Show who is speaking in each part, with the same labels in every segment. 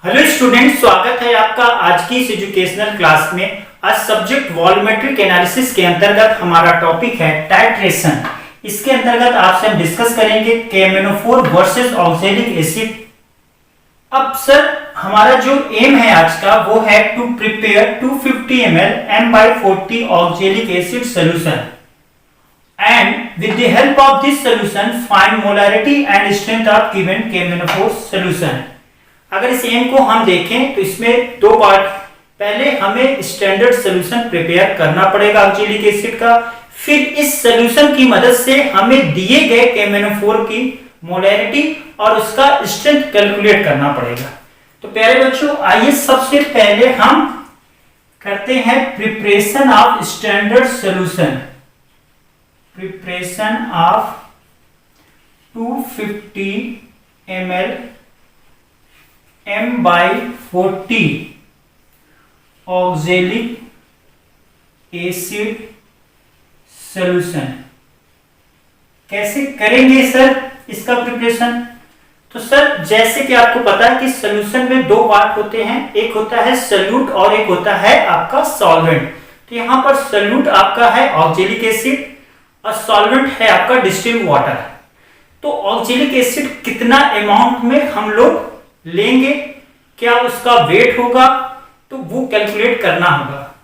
Speaker 1: Hello student, स्वागत है आपका आज की इस एजुकेशनल क्लास में। आज सब्जेक्ट वॉल्यूमेट्रिक एनालिसिस के अंतर्गत हमारा टॉपिक है टाइट्रेशन। इसके अंतर्गत आपसे हम डिस्कस करेंगे KMnO4 वर्सेस ऑक्सैलिक एसिड। अब सर हमारा जो एम है आज का वो है to prepare 250 ml M/40 oxalic acid solution and with the help of this solution find molarity and strength of given KMnO4 solution। अगर इस एम को हम देखें तो इसमें दो पार्ट। पहले हमें स्टैंडर्ड सॉल्यूशन प्रिपेयर करना पड़ेगा ऑक्सैलिक एसिड का, फिर इस सॉल्यूशन की मदद से हमें दिए गए KMnO4 की मोलैरिटी और उसका स्ट्रेंथ कैलकुलेट करना पड़ेगा। तो प्यारे बच्चों, आइए सबसे पहले हम करते हैं preparation of standard solution. Preparation of 250 ml M/40 oxalic acid solution. कैसे करेंगे सर इसका प्रिपरेशन? तो सर जैसे कि आपको पता है कि सॉल्यूशन में दो पार्ट होते हैं, एक होता है सॉल्यूट और एक होता है आपका सॉल्वेंट। तो यहां पर सॉल्यूट आपका है ऑक्सैलिक एसिड और सॉल्वेंट है आपका डिस्टिल्ड वाटर। तो ऑक्सैलिक एसिड कितना अमाउंट में हम लोग लेंगे, क्या उसका वेट होगा, तो वो कैलकुलेट करना होगा।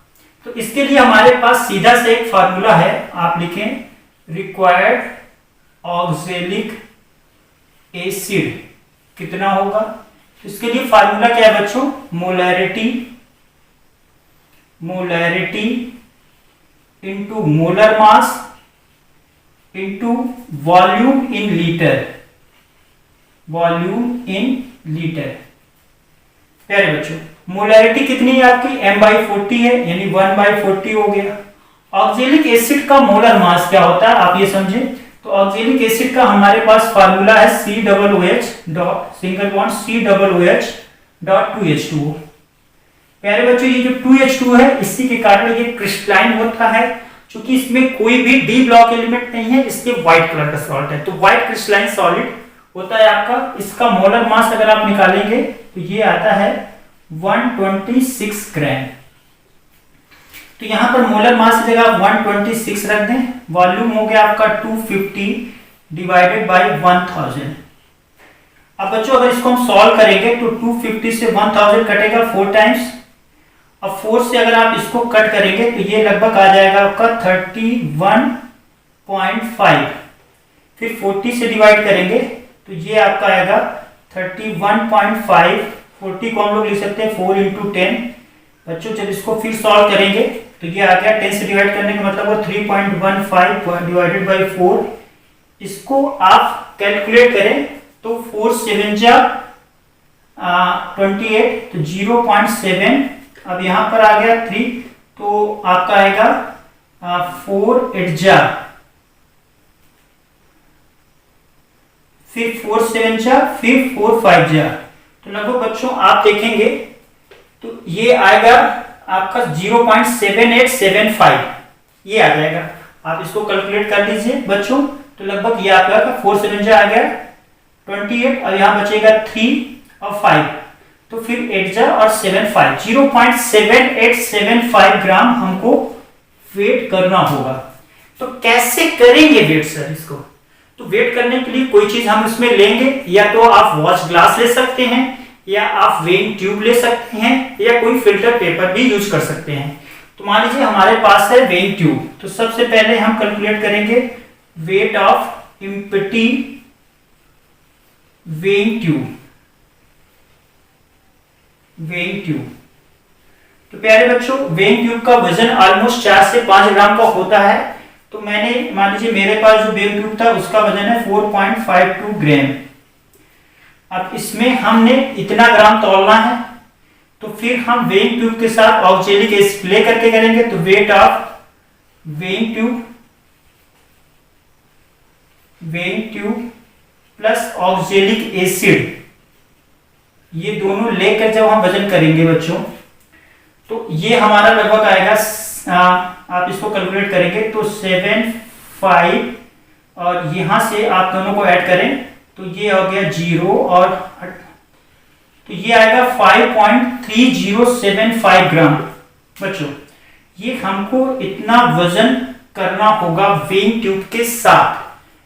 Speaker 1: तो इसके लिए हमारे पास सीधा से एक फार्मूला है, आप लिखें रिक्वायर्ड ऑक्सैलिक एसिड कितना होगा। तो इसके लिए फार्मूला क्या है बच्चों? Molarity into molar mass into volume in litre. प्यारे बच्चों, मोलैरिटी कितनी है आपकी? M/40 है, यानी 1/40 हो गया। ऑक्सैलिक एसिड का मोलर मास क्या होता है आप ये समझे। तो ऑक्सैलिक एसिड का हमारे पास फार्मूला है COOH सिंगल बॉन्ड COOH.2H2O। प्यारे बच्चों, ये जो 2H2 है इसी के कारण ये क्रिस्टलाइन होता है। क्योंकि इसमें कोई भी डी ब्लॉक एलिमेंट नहीं है, इसलिए व्हाइट कलर का सॉल्ट है। तो व्हाइट क्रिस्टलाइन सॉलिड होता है आपका। इसका मोलर मास अगर आप निकालेंगे तो ये आता है 126 ग्राम। तो यहां पर मोलर मास की जगह 126 रख दें। वॉल्यूम हो गया आपका 250 डिवाइडेड बाय 1000। अब बच्चों अगर इसको हम सॉल्व करेंगे तो 250 से 1000 कटेगा 4 टाइम्स। अब 4 से अगर आप इसको कट करेंगे तो ये लगभग आ जाएगा आपका 31.5। फिर 40 से डिवाइड करेंगे तो ये आपका आएगा 31.5। 40 को हम लोग लिख सकते हैं 4 × 10। बच्चों जब इसको फिर सॉल्व करेंगे तो ये आ गया 10 से डिवाइड करने का मतलब वो 3.15 डिवाइडेड बाई 4। इसको आप कैलकुलेट करें तो 4 7 जा 28, तो 0.7। अब यहां पर आ गया 3, तो आपका आएगा 4 8 जा, फिर 4 7 जा, फिर 4 5 जा। तो लगभग बच्चों आप देखेंगे तो ये आएगा आपका 0.7875 ये आ जाएगा। आप इसको कैलकुलेट कर लीजिए बच्चों। तो लगभग ये आपका 4 7 जा आ गया 28 और यहां बचेगा 3 और 5, तो फिर 8 जा और 7 5 0.7875 ग्राम हमको वेट करना होगा। तो कैसे करेंगे वेट सर इसको? तो वेट करने के लिए कोई चीज हम इसमें लेंगे, या तो आप वॉच ग्लास ले सकते हैं, या आप वेइंग ट्यूब ले सकते हैं, या कोई फिल्टर पेपर भी यूज कर सकते हैं। तो मान लीजिए हमारे पास है वेइंग ट्यूब। तो सबसे पहले हम कैलकुलेट करेंगे weight of empty weighing tube. तो प्यारे बच्चों, वेइंग ट्यूब का वजन ऑलमोस्ट 4 से 5 ग्राम का होता है। तो मैंने मान लीजिए मेरे पास जो वेइंग ट्यूब था उसका वजन है 4.52 ग्राम। अब इसमें हमने इतना ग्राम तौलना है, तो फिर हम वेइंग ट्यूब के साथ ऑक्सैलिक एसिड ले करके करेंगे। तो weight of weighing tube plus oxalic acid, ये दोनों लेकर जब हम वजन करेंगे बच्चों तो ये हमारा लगभग आएगा, आप इसको कैलकुलेट करेंगे तो 7 5 और यहां से आप दोनों को ऐड करें तो ये हो गया 0 और तो ये आएगा 5.3075 ग्राम। बच्चों ये हमको इतना वजन करना होगा वेइंग ट्यूब के साथ,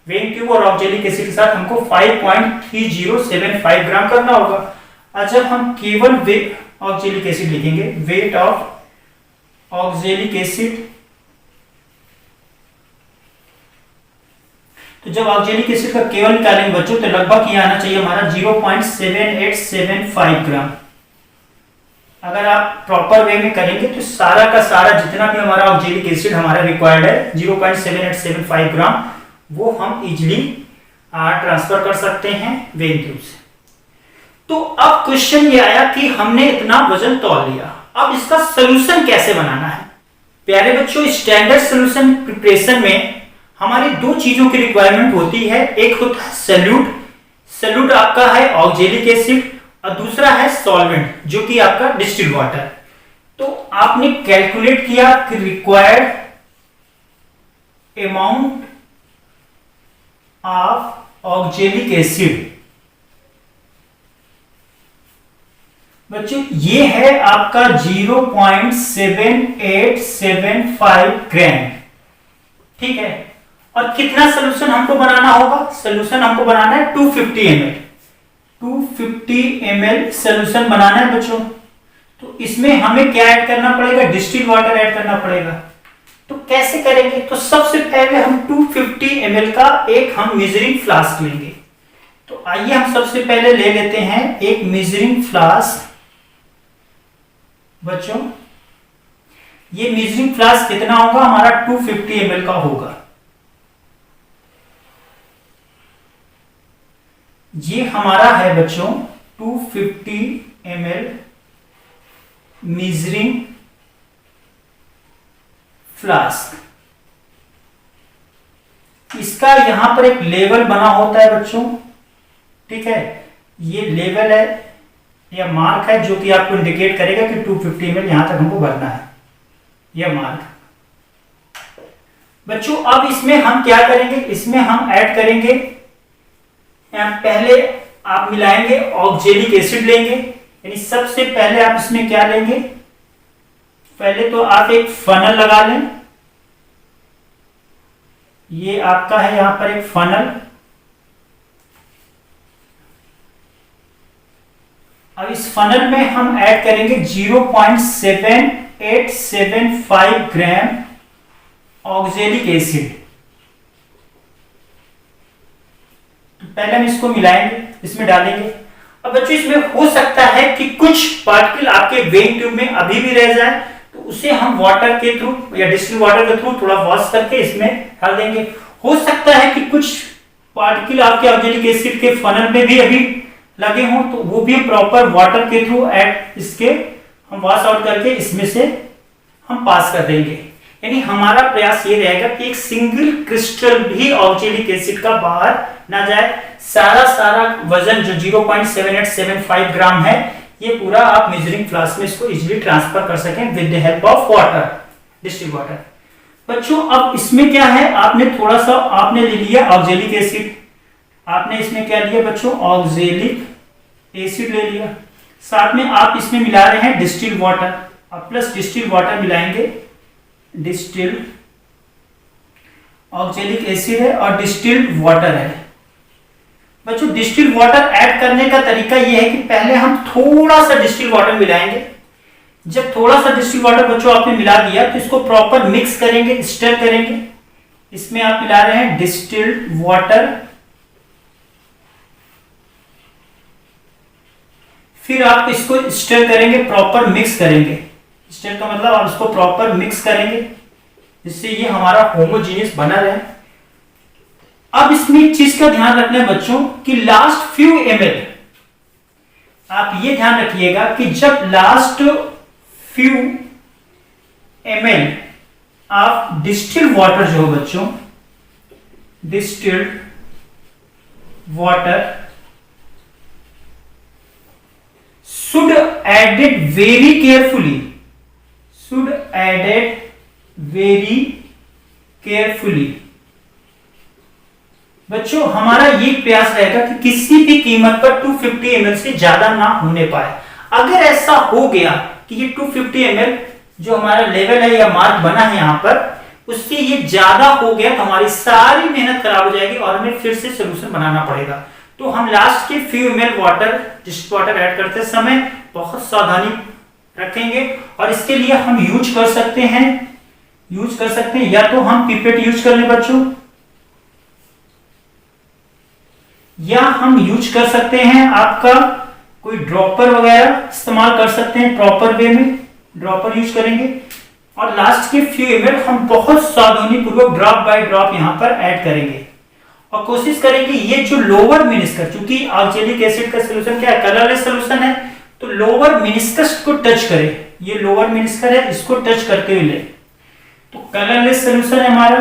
Speaker 1: वेइंग ट्यूब और ऑक्जेलिक एसिड के साथ हमको 5.3075 ग्राम करना होगा। और जब हम केवल ऑक्जेलिक एसिड लिखेंगे, वेट ऑफ ऑक्जेलिक एसिड, तो जब ऑक्जेलिक एसिड का केवल निकालेंगे बच्चों तो लगभग ये आना चाहिए हमारा 0.7875 ग्राम। अगर आप प्रॉपर वे में करेंगे तो सारा का सारा जितना भी हमारा ऑक्जेलिक एसिड हमारा रिक्वायर्ड है 0.7875 ग्राम, वो हम इजिली ट्रांसफर कर सकते हैं वेइंग ट्यूब से। तो अब क्वेश्चन ये आया कि हमने इतना वजन तौल लिया, अब इसका सोल्यूशन कैसे बनाना है। प्यारे बच्चों, स्टैंडर्ड सोल्यूशन प्रिपरेशन में हमारी दो चीजों की रिक्वायरमेंट होती है, एक होता है सॉल्यूट, सॉल्यूट आपका है ऑक्जेलिक एसिड, और दूसरा है सॉल्वेंट जो कि आपका डिस्टिल्ड वाटर। तो आपने कैलकुलेट किया कि required amount of oxalic acid, बच्चों ये है आपका 0.7875 ग्राम, ठीक है। और कितना सोल्यूशन हमको बनाना होगा, सोल्यूशन हमको बनाना है 250 ml, 250 ml सोल्यूशन बनाना है बच्चों। तो इसमें हमें क्या ऐड करना पड़ेगा, डिस्टिल्ड वाटर ऐड करना पड़ेगा। तो कैसे करेंगे, तो सबसे पहले हम 250 ml का एक हम मेजरिंग फ्लास्क लेंगे। तो आइए हम सबसे पहले ले लेते हैं एक मेजरिंग फ्लास्क। बच्चों ये मेजरिंग फ्लास्क कितना होगा हमारा, 250 ml का होगा। ये हमारा है बच्चों 250 ml मेजरिंग फ्लास्क। इसका यहां पर एक लेवल बना होता है बच्चों, ठीक है। ये लेवल है या मार्क है जो कि आपको इंडिकेट करेगा कि 250 ml यहां तक हमको भरना है, यह मार्क। बच्चों अब इसमें हम क्या करेंगे, इसमें हम ऐड करेंगे, पहले आप मिलाएंगे ऑक्जेलिक एसिड लेंगे, यानी सबसे पहले आप इसमें क्या लेंगे, पहले तो आप एक फनल लगा लें, ये आपका है यहां पर एक फनल। अब इस फनल में हम ऐड करेंगे 0.7875 ग्राम ऑक्जेलिक एसिड। तो पहले हम इसको मिलाएंगे, इसमें डालेंगे। अब बच्चों इसमें हो सकता है कि कुछ पार्टिकल आपके वेइंग ट्यूब में अभी भी रह जाए, तो उसे हम वाटर के थ्रू या डिस्टिल्ड वाटर के थ्रू थोड़ा वॉश करके इसमें डाल देंगे। हो सकता है कि कुछ पार्टिकल आपके ऑक्जेलिक एसिड के फनल में भी अभी लगे हों, तो वो भी प्रॉपर वाटर के थ्रू इसके हम वॉश आउट करके इसमें से हम पास कर देंगे। यानी हमारा प्रयास ये रहेगा कि एक सिंगल क्रिस्टल भी ऑक्जेलिक एसिड का बाहर ना जाए। सारा वजन जो 0.7875 ग्राम है, ये पूरा आप मेजरिंग फ्लास्क में इसको इजीली ट्रांसफर कर सकें with the help of water, distilled water. बच्चों अब इसमें क्या है, आपने थोड़ा सा आपने ले लिया ऑक्जेलिक एसिड, आपने इसमें क्या लिया बच्चों, ऑक्जेलिक एसिड ले लिया, साथ में आप इसमें मिला रहे हैं डिस्टिल्ड वाटर, अब प्लस डिस्टिल्ड वाटर मिलाएंगे, डिस्टिल्ड ऑक्जेलिक एसिड है और डिस्टिल्ड वाटर है। बच्चों डिस्टिल्ड वाटर ऐड करने का तरीका यह है कि पहले हम थोड़ा सा डिस्टिल्ड वाटर मिलाएंगे। जब थोड़ा सा डिस्टिल्ड वाटर बच्चों आपने मिला दिया तो इसको प्रॉपर मिक्स करेंगे, स्टर करेंगे। इसमें आप मिला रहे हैं डिस्टिल्ड वाटर, फिर आप इसको स्टर करेंगे, प्रॉपर मिक्स करेंगे। स्टर का मतलब आप इसको प्रॉपर मिक्स करेंगे जिससे ये हमारा होमोजीनियस बना रहे। अब इसमें एक चीज का ध्यान रखना है बच्चों कि लास्ट फ्यू ml, आप ये ध्यान रखिएगा कि जब last few ml of distilled water जो हो बच्चों, distilled water should added very carefully, should added very carefully बच्चों हमारा ये प्रयास रहेगा कि किसी भी कीमत पर 250 ml से ज्यादा ना होने पाए। अगर ऐसा हो गया कि ये 250 ml जो हमारा लेवल है या मार्क बना है यहाँ पर, उससे ये ज्यादा हो गया तो हमारी सारी मेहनत खराब हो जाएगी और हमें फिर से सोल्यूशन बनाना पड़ेगा। तो हम लास्ट के few ml water, distilled water add करते समय बहुत सावधानी रखेंगे और इसके लिए हम यूज कर सकते हैं या तो हम पिपेट यूज कर लें बच्चों, या हम यूज कर सकते हैं आपका कोई ड्रॉपर वगैरह इस्तेमाल कर सकते हैं, प्रॉपर वे में ड्रॉपर यूज करेंगे। और लास्ट के फ्यू ml हम बहुत सावधानी पूर्वक ड्रॉप बाय ड्रॉप यहां पर ऐड करेंगे और कोशिश करेंगे ये जो लोअर मिनिस्कस, चूंकि ऑक्जेलिक एसिड का सोल्यूशन क्या है, कलरलेस सोल्यूशन है, तो लोअर मिनिस्कस को टच करे, ये लोअर मिनिस्कस है, इसको टच करके हुए ले। तो कलरलेस सोल्यूशन है हमारा,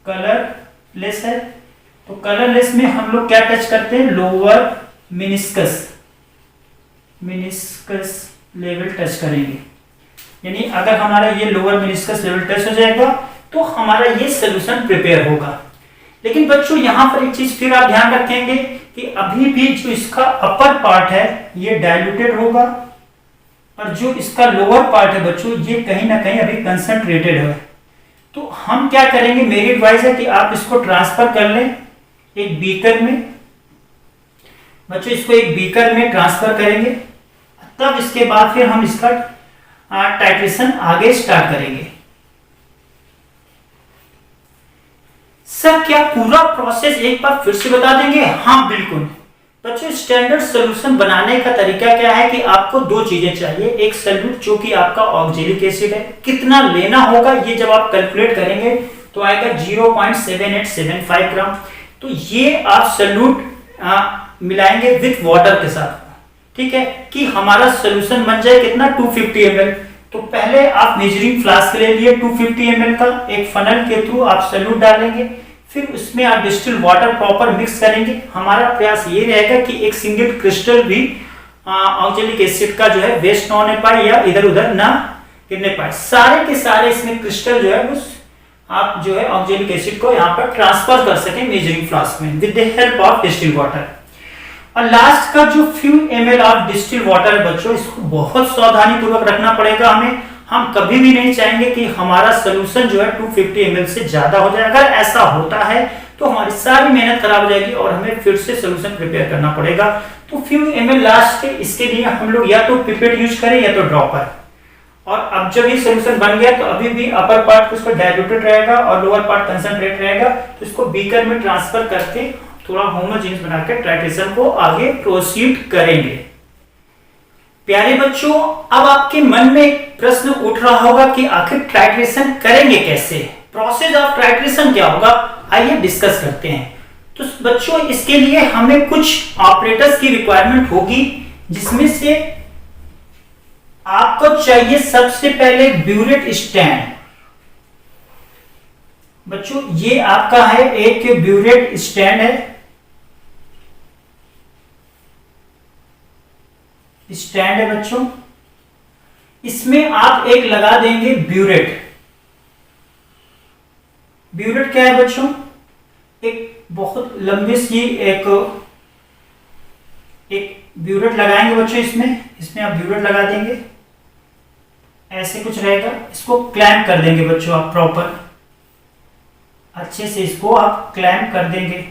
Speaker 1: कलरलेस है, तो कलरलेस में हम लोग क्या टच करते हैं, लोअर मिनिस्कस लेवल टच करेंगे। यानी अगर हमारा ये लोअर मिनिस्कस लेवल टच हो जाएगा तो हमारा ये सोल्यूशन प्रिपेयर होगा। लेकिन बच्चों यहां पर एक चीज फिर आप ध्यान रखेंगे कि अभी भी जो इसका अपर पार्ट है ये डाइल्यूटेड होगा और जो इसका लोअर पार्ट है बच्चों ये कहीं ना कहीं अभी कंसंट्रेटेड है। तो हम क्या करेंगे, मेरी एडवाइस है कि आप इसको ट्रांसफर कर लें एक बीकर में। बच्चों इसको एक बीकर में ट्रांसफर करेंगे, तब इसके बाद फिर हम इसका टाइट्रेशन आगे स्टार्ट करेंगे। सर क्या पूरा प्रोसेस एक बार फिर से बता देंगे? हाँ बिल्कुल बच्चों, स्टैंडर्ड सॉल्यूशन बनाने का तरीका क्या है कि आपको दो चीजें चाहिए, एक सॉल्यूट जो कि आपका ऑक्जेलिक एसिड है, कितना लेना होगा ये जब आप कैलकुलेट करेंगे तो आएगा 0.7875 ग्राम। तो ये आप सॉल्यूट मिलाएंगे विथ वाटर के साथ, ठीक है, कि हमारा सॉल्यूशन बन जाए कितना 250 ml। तो पहले आप मेजरिंग फ्लास्क ले लिए 250 ml का, एक फनल के थ्रू आप सॉल्यूट डालेंगे, फिर उसमें आप डिस्टिल्ड वाटर प्रॉपर मिक्स करेंगे। हमारा प्रयास ये रहेगा कि एक सिंगल क्रिस्टल भी ऑक्जेलिक एसिड का जो है वेस्ट ना होने पाए या इधर उधर ना गिरने पाए, सारे के सारे इसमें क्रिस्टल जो है उस आप जो है ऑक्जेलिक एसिड को यहाँ पर ट्रांसफर कर सकें मेजरिंग फ्लास्क में with the help of distilled water. और लास्ट का जो few ml of distilled water है बच्चों, इसको बहुत सावधानी पूर्वक रखना पड़ेगा हमें। हम कभी भी नहीं चाहेंगे कि हमारा सोल्यूशन जो है 250 ml से ज्यादा हो जाए। अगर ऐसा होता है तो हमारी सारी मेहनत खराब हो जाएगी और हमें फिर से सोल्यूशन प्रिपेयर करना पड़ेगा। तो फ्यू ml लास्ट के, इसके लिए हम लोग या तो पिपेट यूज करें या तो ड्रॉपर। और अब जब ये सोल्यूशन बन गया तो अभी भी अपर पार्ट उसका डाइल्यूटेड रहेगा और लोअर पार्ट कंसंट्रेट रहेगा, तो इसको बीकर में ट्रांसफर करके थोड़ा होमोजेनियस बनाकर टाइट्रेशन को आगे प्रोसीड करेंगे। प्यारे बच्चों, अब आपके मन में एक प्रश्न उठ रहा होगा कि आखिर टाइट्रेशन करेंगे कैसे, प्रोसेस ऑफ टाइट्रेशन क्या होगा, आइए डिस्कस करते हैं। तो बच्चों इसके लिए हमें कुछ ऑपरेटर्स की रिक्वायरमेंट होगी, जिसमें से आपको चाहिए सबसे पहले ब्यूरेट स्टैंड। बच्चों ये आपका है एक ब्यूरेट स्टैंड है, स्टैंड है बच्चों, इसमें आप एक लगा देंगे ब्यूरेट। ब्यूरेट क्या है बच्चों, एक बहुत लंबी सी एक ब्यूरेट लगाएंगे बच्चों, इसमें आप ब्यूरेट लगा देंगे, ऐसे कुछ रहेगा। इसको क्लैंप कर देंगे बच्चों आप प्रॉपर अच्छे से, इसको आप क्लैंप कर देंगे।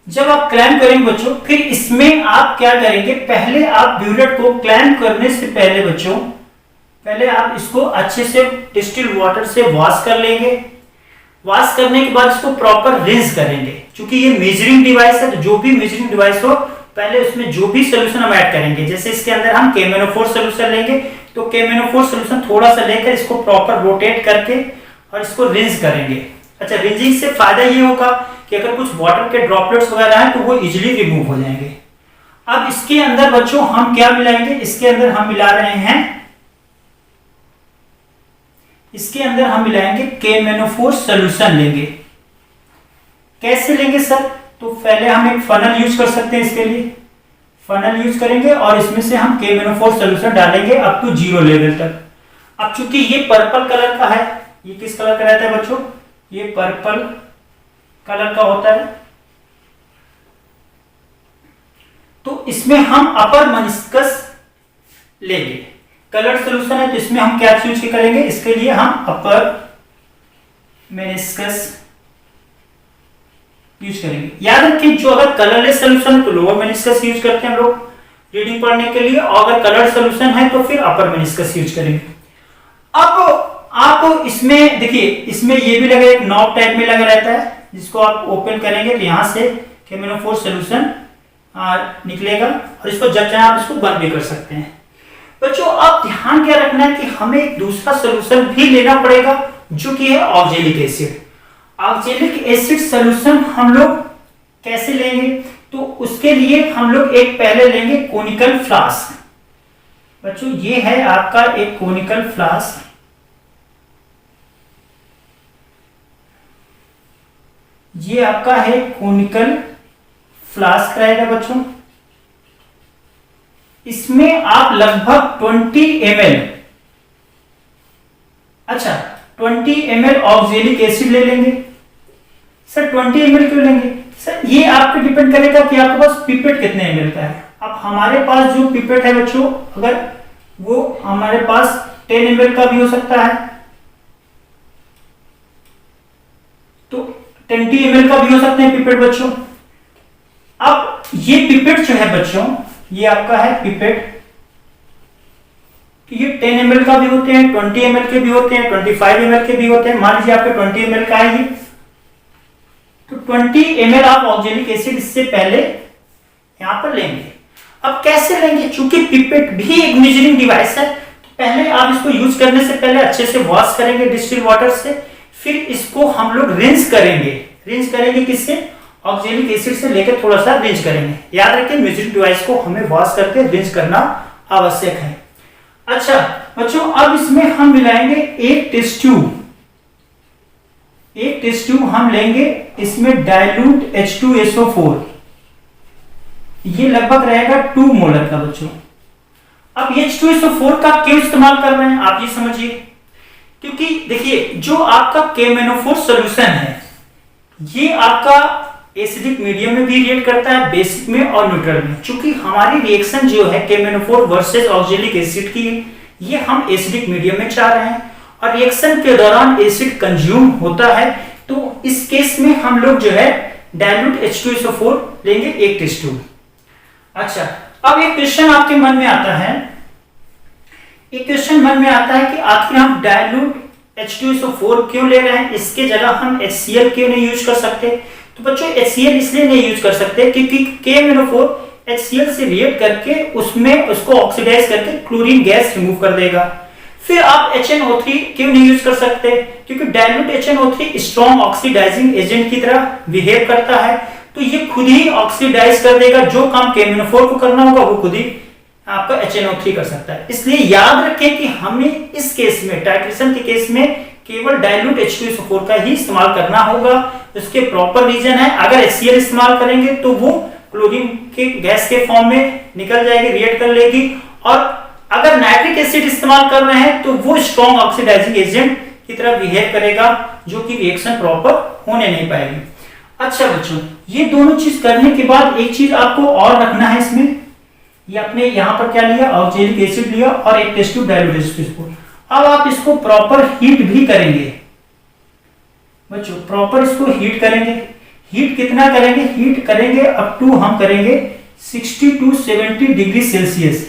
Speaker 1: जब आप क्लैंप करेंगे बच्चों, फिर इसमें आप क्या करेंगे, पहले आप ब्यूरेट को क्लैंप करने से पहले बच्चों, पहले आप इसको अच्छे से डिस्टिल्ड वाटर से वॉश कर लेंगे। वॉश करने के बाद इसको प्रॉपर रिंस करेंगे। क्योंकि ये मेजरिंग डिवाइस है, तो जो भी मेजरिंग डिवाइस हो पहले उसमें जो भी सोल्यूशन हम ऐड करेंगे, जैसे इसके अंदर हम KMnO4 सोल्यूशन लेंगे, तो KMnO4 सोल्यूशन थोड़ा सा लेकर इसको प्रॉपर रोटेट करके और इसको रिंस करेंगे। अच्छा, रिंजिंग से फायदा ये होगा कि अगर कुछ वाटर के ड्रॉपलेट्स वगैरह हैं तो वो इजीली रिमूव हो जाएंगे। अब इसके अंदर बच्चों हम क्या मिलाएंगे, इसके अंदर हम मिला रहे हैं, इसके अंदर हम मिलाएंगे KMnO4 सोल्यूशन लेंगे। कैसे लेंगे सर, तो पहले हम एक फनल यूज कर सकते हैं, इसके लिए फनल यूज करेंगे और इसमें से हम KMnO4 सोल्यूशन डालेंगे अप टू 0 लेवल तक। अब चूंकि ये पर्पल कलर का है, ये किस कलर का रहता है बच्चों, ये पर्पल कलर का होता है। तो इसमें हम अपर मेनिस्कस लेंगे। कलर सोल्यूशन है तो इसमें हम क्या यूज करेंगे, इसके लिए हम अपर मेनिस्कस यूज करेंगे। याद रखिए जो अगर कलरलेस सोल्यूशन तो लोअर मेनिस्कस यूज करते हैं हम लोग रीडिंग पढ़ने के लिए, और अगर कलर सोल्यूशन है तो फिर अपर मेनिस्कस यूज करेंगे। अब आप इसमें देखिए, इसमें ये भी लगा, एक नॉब टाइप में लगा रहता है जिसको आप ओपन करेंगे तो यहां से केमिनोफोर सोल्यूशन निकलेगा, और इसको जब चाहे आप इसको बंद भी कर सकते हैं। बच्चों अब ध्यान क्या रखना है कि हमें एक दूसरा सोल्यूशन भी लेना पड़ेगा जो कि है oxalic acid. Oxalic acid solution हम लोग कैसे लेंगे, तो उसके लिए हम लोग एक पहले लेंगे कोनिकल फ्लास्क। बच्चों ये है आपका एक कोनिकल फ्लास्क, ये आपका है कोनिकल फ्लास्क रहेगा बच्चों। इसमें आप लगभग 20 ml, अच्छा 20 ml ऑक्जेलिक एसिड ले लेंगे। सर 20 ml क्यों लेंगे सर, ये आपके डिपेंड करेगा कि आपके पास पिपेट कितने ml का है। अब हमारे पास जो पिपेट है बच्चों, अगर वो हमारे पास 10 ml का भी हो सकता है, तो 20 ml का भी हो सकते हैं पिपेट बच्चों। अब ये पिपेट जो है बच्चों, ये आपका है पिपेट, ये 10 ml का भी होते हैं, 20 ml के भी होते हैं, 25 ml के भी होते हैं। मान लीजिए आपके 20 ml का है ये, तो 20 ml आप ऑक्जेलिक एसिड इससे पहले यहां पर लेंगे। अब कैसे लेंगे, चूंकि पिपेट भी एक मेजरिंग डिवाइस है, तो पहले आप इसको यूज करने से पहले अच्छे से वॉश करेंगे डिस्टिल वाटर से, फिर इसको हम लोग रिंस करेंगे। रिंस करेंगे किससे, ऑक्जेलिक एसिड से लेकर थोड़ा सा रिंस करेंगे। याद रखिए मेजरिंग डिवाइस को हमें वॉश करके रिंस करना आवश्यक है। अच्छा बच्चों अब इसमें हम मिलाएंगे एक टेस्ट ट्यूब हम लेंगे, इसमें डाइल्यूट H2SO4, ये लगभग रहेगा 2 मोलर का बच्चों। अब H2SO4 का क्यों इस्तेमाल कर रहे हैं आप ये समझिए, क्योंकि देखिए जो आपका केमेनोफोर सॉल्यूशन है ये आपका एसिडिक मीडियम में भी रिएक्ट करता है, बेसिक में और न्यूट्रल में। चूंकि हमारी रिएक्शन जो है केमेनोफोर वर्सेस ऑक्जेलिक एसिड की है, ये हम एसिडिक मीडियम में चाह रहे हैं और रिएक्शन के दौरान एसिड कंज्यूम होता है, तो इस केस में हम लोग जो है डाइल्यूट H2SO4 लेंगे एक टेस्ट ट्यूब। अच्छा अब एक क्वेश्चन आपके मन में आता है, कि आखिर हम डाइल्यूट H2SO4 क्यों ले रहे हैं, इसके जगह हम HCl क्यों नहीं यूज कर सकते। तो बच्चों HCl इसलिए नहीं यूज कर सकते क्योंकि KMnO4 HCl से रिएक्ट करके उसमें उसको ऑक्सीडाइज करके क्लोरीन गैस रिमूव कर देगा। फिर आप HNO3 क्यों नहीं यूज कर सकते, क्योंकि dilute HNO3 strong oxidising agent की तरह बिहेव करता है, तो ये खुद ही ऑक्सीडाइज कर देगा। जो काम KMnO4 को करना होगा वो खुद ही आपका HNO3 कर सकता है। इसलिए याद रखें कि हमें इस केस में, टाइट्रेशन के केस में केवल डाइल्यूट H2SO4 का ही इस्तेमाल करना होगा। उसके प्रॉपर रीजन है, अगर HCl इस्तेमाल करेंगे तो वो क्लोरीन के गैस के फॉर्म में निकल जाएगी, रिएक्ट कर लेगी, और अगर नाइट्रिक एसिड इस्तेमाल कर रहे हैं तो वो स्ट्रॉन्ग ऑक्सीडाइजिंग एजेंट की तरह बिहेव करेगा, जो कि रिएक्शन प्रॉपर होने नहीं पाएगी। अच्छा बच्चों ये दोनों चीज करने के बाद एक चीज आपको और रखना है इसमें, ये आपने यहां पर क्या लिया, ऑक्जेलिक एसिड लिया और एक टेस्ट ट्यूब डाइल्यूट H2SO4। अब आप इसको प्रॉपर हीट भी करेंगे बच्चों, प्रॉपर इसको हीट करेंगे। हीट कितना करेंगे, हीट करेंगे अप टू हम करेंगे 60 to 70 डिग्री सेल्सियस।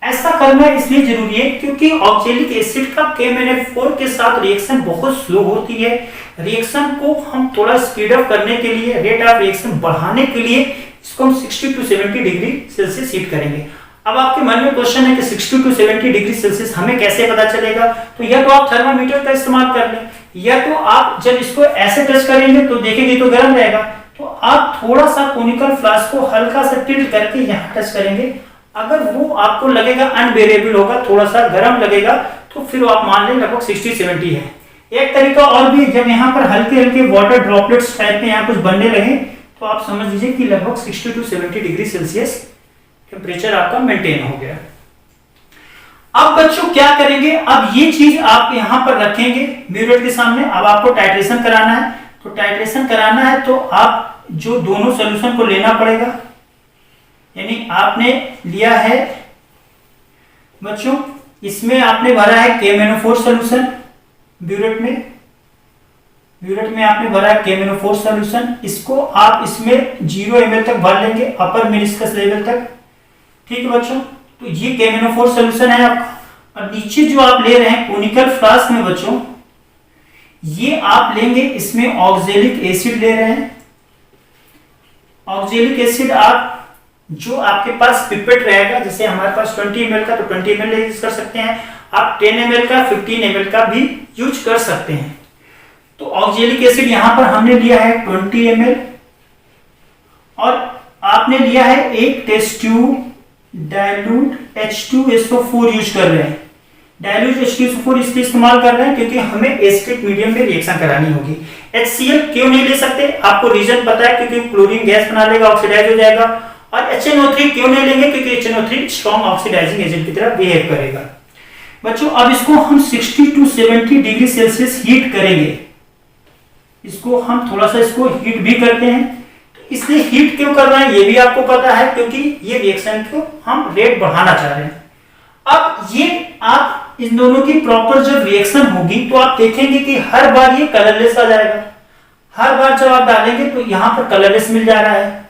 Speaker 1: ऐसा करना इसलिए जरूरी है क्योंकि ऑक्जेलिक एसिड का KMnO4 के साथ रिएक्शन बहुत स्लो होती है। रिएक्शन को हम थोड़ा स्पीड अप करने के लिए, रेट ऑफ रिएक्शन बढ़ाने के लिए इसको हम 60 to 70 डिग्री सेल्सियस हीट करेंगे। अब आपके मन में क्वेश्चन है कि 60 to 70 डिग्री सेल्सियस हमें कैसे पता चलेगा, तो या तो आप थर्मामीटर का इस्तेमाल कर लें, या तो आप जब इसको ऐसे टच करेंगे तो देखेंगे तो गर्म रहेगा, तो आप थोड़ा सा कोनिकल फ्लास्क को हल्का सा टिल्ट करके यहाँ टच करेंगे। अगर वो आपको लगेगा अनबेरेबल होगा, थोड़ा सा गर्म लगेगा, तो फिर आप मान लें लगभग 60-70 है। एक तरीका और भी, जब यहाँ पर हल्के हल्के वाटर ड्रॉपलेट्स टाइप में यहाँ कुछ बनने लगे तो आप समझ लीजिए कि लगभग 60 to 70 डिग्री सेल्सियस टेम्परेचर आपका मेंटेन हो गया। अब बच्चों क्या करेंगे, अब ये चीज आप यहां पर रखेंगे मिरर के सामने। अब आपको टाइट्रेशन कराना है तो टाइट्रेशन कराना है तो आप जो दोनों सॉल्यूशन को लेना पड़ेगा, यानी आपने लिया है बच्चों, इसमें आपने भरा है KMnO4 सॉल्यूशन, ब्यूरेट में आपने भरा है KMnO4 सॉल्यूशन। इसको आप इसमें 0 ml तक भर लेंगे, अपर मेनिस्कस लेवल तक। ठीक है बच्चों, तो ये KMnO4 सॉल्यूशन है आपका। और नीचे जो आप ले रहे हैं कोनिकल फ्लास्क में बच्चों, ये आप लेंगे, इसमें ऑक्जेलिक एसिड ले रहे हैं। ऑक्जेलिक एसिड आप जो आपके पास पिपेट रहेगा, जैसे हमारे पास 20 ml का, तो 20 ml यूज कर सकते हैं आप, 10 ml का, 15 ml का भी यूज कर सकते हैं। तो ऑक्जेलिक एसिड यहां पर हमने लिया है 20 ml, और आपने लिया है एक test tube dilute H2SO4 use कर रहे हैं। डाइल्यूट H2SO4 इसलिए इस्तेमाल कर रहे हैं क्योंकि हमें एसिडिक मीडियम में रिएक्शन करानी होगी। HCl क्यों नहीं ले सकते, आपको रीजन पता है, क्योंकि क्लोरीन गैस बना लेगा, ऑक्सीडाइज हो जाएगा। और HNO3 क्यों नहीं लेंगे, क्योंकि HNO3 स्ट्रॉन्ग ऑक्सीडाइजिंग एजेंट की तरह बिहेव करेगा। बच्चों अब इसको हम 60 to 70 डिग्री सेल्सियस हीट करेंगे। इसको हम थोड़ा सा इसको हीट भी करते हैं, तो इसलिए हीट क्यों कर रहे हैं ये भी आपको पता है, क्योंकि ये रिएक्शन को हम रेट बढ़ाना चाह रहे हैं। अब ये आप इन दोनों की प्रॉपर जब रिएक्शन होगी तो आप देखेंगे कि हर बार ये कलरलेस आ जाएगा। हर बार जब आप डालेंगे तो यहां पर कलरलेस मिल जा रहा है।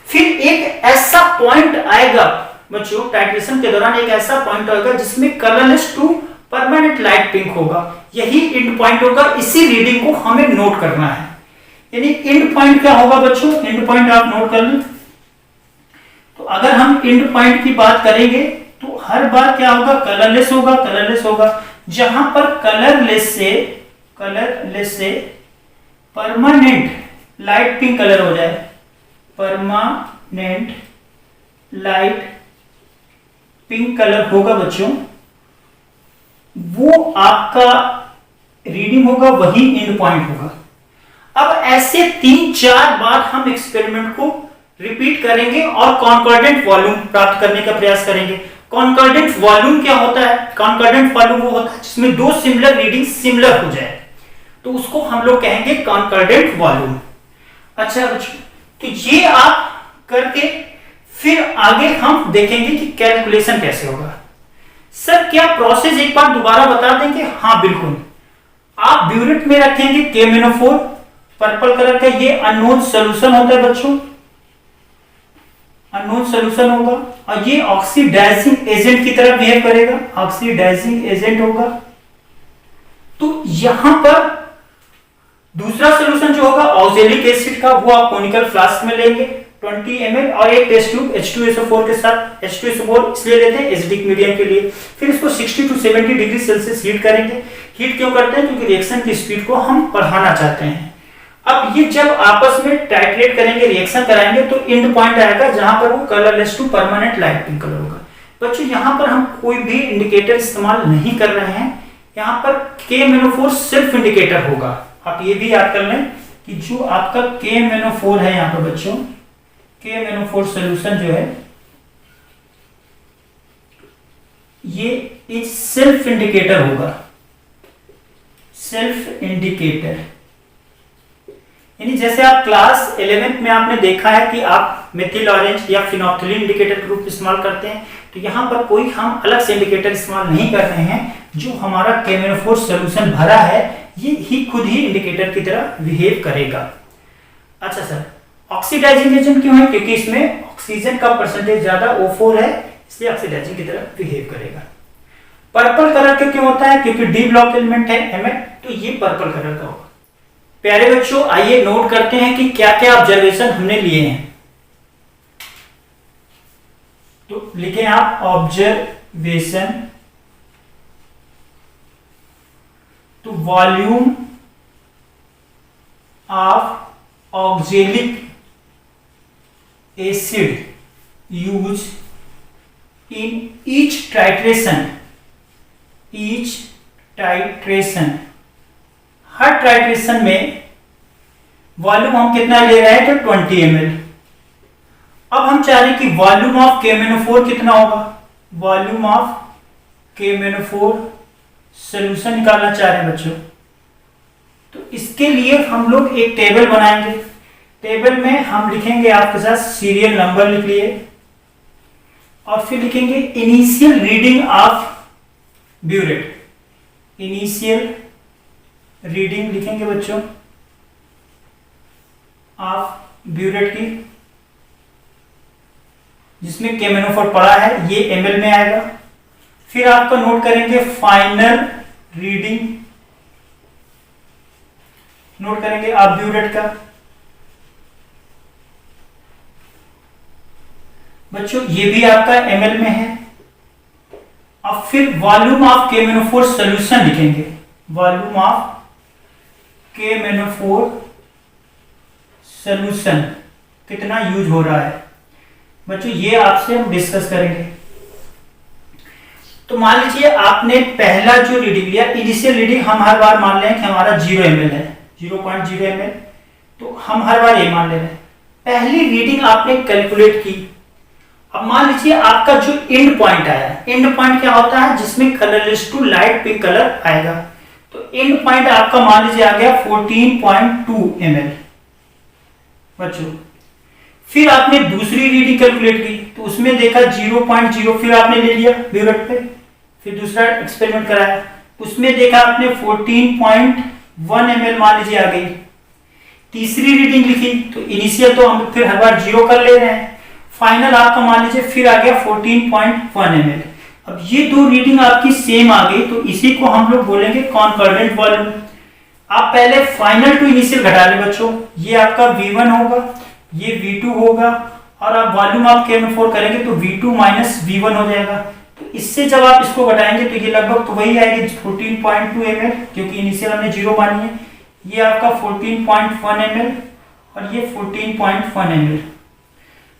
Speaker 1: फिर एक ऐसा पॉइंट आएगा बच्चों, टाइट्रेशन के दौरान एक ऐसा पॉइंट आएगा जिसमें colourless to permanent light pink होगा। यही एंड पॉइंट होगा, इसी रीडिंग को हमें नोट करना है। यानी एंड पॉइंट क्या होगा बच्चों, एंड पॉइंट आप नोट कर लें। तो अगर हम एंड पॉइंट की बात करेंगे तो हर बार क्या होगा, कलरलेस होगा। जहां पर कलरलेस से परमानेंट लाइट पिंक कलर हो जाए, परमानेंट लाइट पिंक कलर होगा बच्चों, वो आपका रीडिंग होगा, वही एंड पॉइंट होगा। अब ऐसे 3-4 बार हम एक्सपेरिमेंट को रिपीट करेंगे और कॉन्कॉर्डेंट वॉल्यूम प्राप्त करने का प्रयास करेंगे। कॉन्कॉर्डेंट वॉल्यूम क्या होता है, कॉन्कॉर्डेंट वॉल्यूम वो होता है जिसमें दो सिमिलर रीडिंग सिमिलर हो जाए, तो उसको हम लोग कहेंगे कॉन्कॉर्डेंट वॉल्यूम। अच्छा बच्चों, तो ये आप करके फिर आगे हम देखेंगे कि कैलकुलेशन कैसे होगा। सर क्या प्रोसेस एक बार दोबारा बता देंगे? हाँ बिल्कुल, आप ब्यूरेट में रखेंगे KMnO4, पर्पल कलर का ये अननोन सॉल्यूशन होता है बच्चों, अननोन सॉल्यूशन होगा, और ये ऑक्सीडाइजिंग एजेंट की तरह बिहेव करेगा, ऑक्सीडाइजिंग एजेंट होगा। तो यहां पर दूसरा सॉल्यूशन जो होगा ऑक्जेलिक एसिड का, वो आप कोनिकल फ्लास्क में लेंगे 20 ml, और एक टेस्ट ट्यूब H2SO4 के साथ। H2SO4 इसलिए लेते हैं एसिडिक मीडियम के लिए। फिर इसको 60 to 70 डिग्री सेल्सियस हीट करेंगे। हीट क्यों करते हैं, क्योंकि रिएक्शन की स्पीड को हम बढ़ाना चाहते हैं। अब ये जब आपस में टाइट्रेट करेंगे, रिएक्शन कराएंगे, तो एंड पॉइंट आएगा जहां पर वो colourless to permanent light pink colour होगा। बच्चों यहां पर हम कोई भी इंडिकेटर इस्तेमाल नहीं कर रहे हैं, यहां पर KMnO4 सेल्फ इंडिकेटर होगा। आप ये भी याद कर लें कि जो आपका KMnO4 है यहां पर बच्चों, KMnO4 सॉल्यूशन जो है ये एक सेल्फ इंडिकेटर होगा, सेल्फ इंडिकेटर। यानी जैसे आप क्लास 11th में आपने देखा है कि आप मेथिल ऑरेंज या फिनोक्सिलिन इंडिकेटर के रूप में इस्तेमाल करते हैं, तो यहां पर कोई हम अलग से इंडिकेटर इस्तेमाल नहीं कर रहे हैं। जो हमारा KMnO4 सॉल्यूशन भरा है ये ही खुद ही इंडिकेटर की तरह बिहेव करेगा। अच्छा सर, ऑक्सीडाइजिंग एजेंट क्यों है? क्योंकि इसमें ऑक्सीजन का परसेंटेज ज्यादा O4 है, इसलिए ऑक्सीडाइजिंग की तरह बिहेव करेगा। पर्पल कलर का क्यों होता है? क्योंकि डी ब्लॉक एलिमेंट है Mn, तो ये पर्पल कलर का होगा। प्यारे बच्चों आइए नोट करते हैं कि क्या क्या ऑब्जर्वेशन हमने लिए हैं। तो लिखें आप ऑब्जर्वेशन, तो volume of oxalic acid use in each titration, her titration में वॉल्यूम हम कितना ले रहे हैं, तो 20 ml। अब हम चाह रहे हैं कि वॉल्यूम ऑफ KMnO4 कितना होगा, वॉल्यूम ऑफ KMnO4 सॉल्यूशन निकालना चाह रहे हैं बच्चों। तो इसके लिए हम लोग एक टेबल बनाएंगे। टेबल में हम लिखेंगे आपके साथ सीरियल नंबर लिख लिए और फिर लिखेंगे initial reading of burette. Initial reading लिखेंगे बच्चों ऑफ ब्यूरेट की, जिसमें केमेनोफोर पड़ा है, ये ml में आएगा। फिर आपका नोट करेंगे फाइनल रीडिंग, नोट करेंगे ऑफ ब्यूरेट का। बच्चों ये भी आपका ml में है। अब फिर वॉल्यूम ऑफ केमेनोफोर सॉल्यूशन लिखेंगे, वॉल्यूम ऑफ केमेनोफोर सॉल्यूशन कितना यूज हो रहा है बच्चों, ये आपसे हम डिस्कस करेंगे। तो मान लीजिए आपने पहला जो रीडिंग लिया, इनिशियल रीडिंग हम हर बार मान लें कि हमारा 0 ml है, 0.0 ml, तो हम हर बार ये मान ले रहे हैं। पहली रीडिंग आपने कैलकुलेट की। अब मान लीजिए आपका जो एंड पॉइंट आया, एंड पॉइंट क्या होता है, जिसमें colourless to light pink colour आएगा। तो एंड पॉइंट आपका मान लीजिए आ गया 14.2 ml बच्चों। फिर आपने दूसरी रीडिंग कैलकुलेट की, तो उसमें देखा 0.0, फिर आपने ले लिया ब्यूरेट पे। फिर दूसरा एक्सपेरिमेंट कराया, उसमें देखा आपने 14.1 ml मान लीजिए आ गई। तीसरी रीडिंग लिखी, तो इनिशियल तो हम फिर हर बार 0 कर ले रहे हैं। फाइनल आपका मान लीजिए फिर आ गया 14.1 ml। अब ये दो रीडिंग आपकी सेम आ गई, तो इसी को हम लोग बोलेंगे कॉन्कॉर्डेंट वॉल्यूम। आप पहले फाइनल टू इनिशियल घटा ले बच्चों, ये आपका V1 होगा, ये V2 होगा, और आप वॉल्यूम आप केमेनोफोर करेंगे तो V2 माइनस V1 हो जाएगा। तो इससे जब आप इसको घटाएंगे तो ये लगभग तो वही आएगी 14.2 ml, क्योंकि इनिशियल हमने 0 मानी है। ये आपका 14.1 ml और ये 14.1 ml।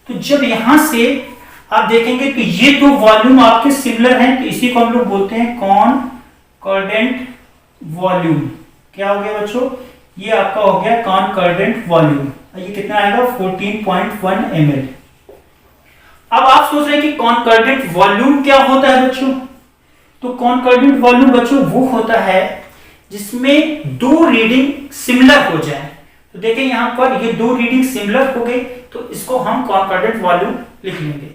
Speaker 1: तो जब यहां से आप देखेंगे तो ये दो वॉल्यूम आपके सिमिलर हैं, तो इसी को हम लोग बोलते हैं कॉनकॉर्डेंट वॉल्यूम। क्या हो गया बच्चों, ये आपका हो गया कॉनकॉर्डेंट वॉल्यूम। ये कितना आएगा 14.1 ml। अब आप सोच रहे हैं कि कॉनकॉर्डेंट वॉल्यूम क्या होता है बच्चों। तो कॉनकॉर्डेंट वॉल्यूम बच्चों वो होता है जिसमें दो रीडिंग सिमिलर हो जाए। तो देखिए यहां पर ये दो रीडिंग सिमिलर हो गई, तो इसको हम कॉनकॉर्डेंट वॉल्यूम लिख लेंगे।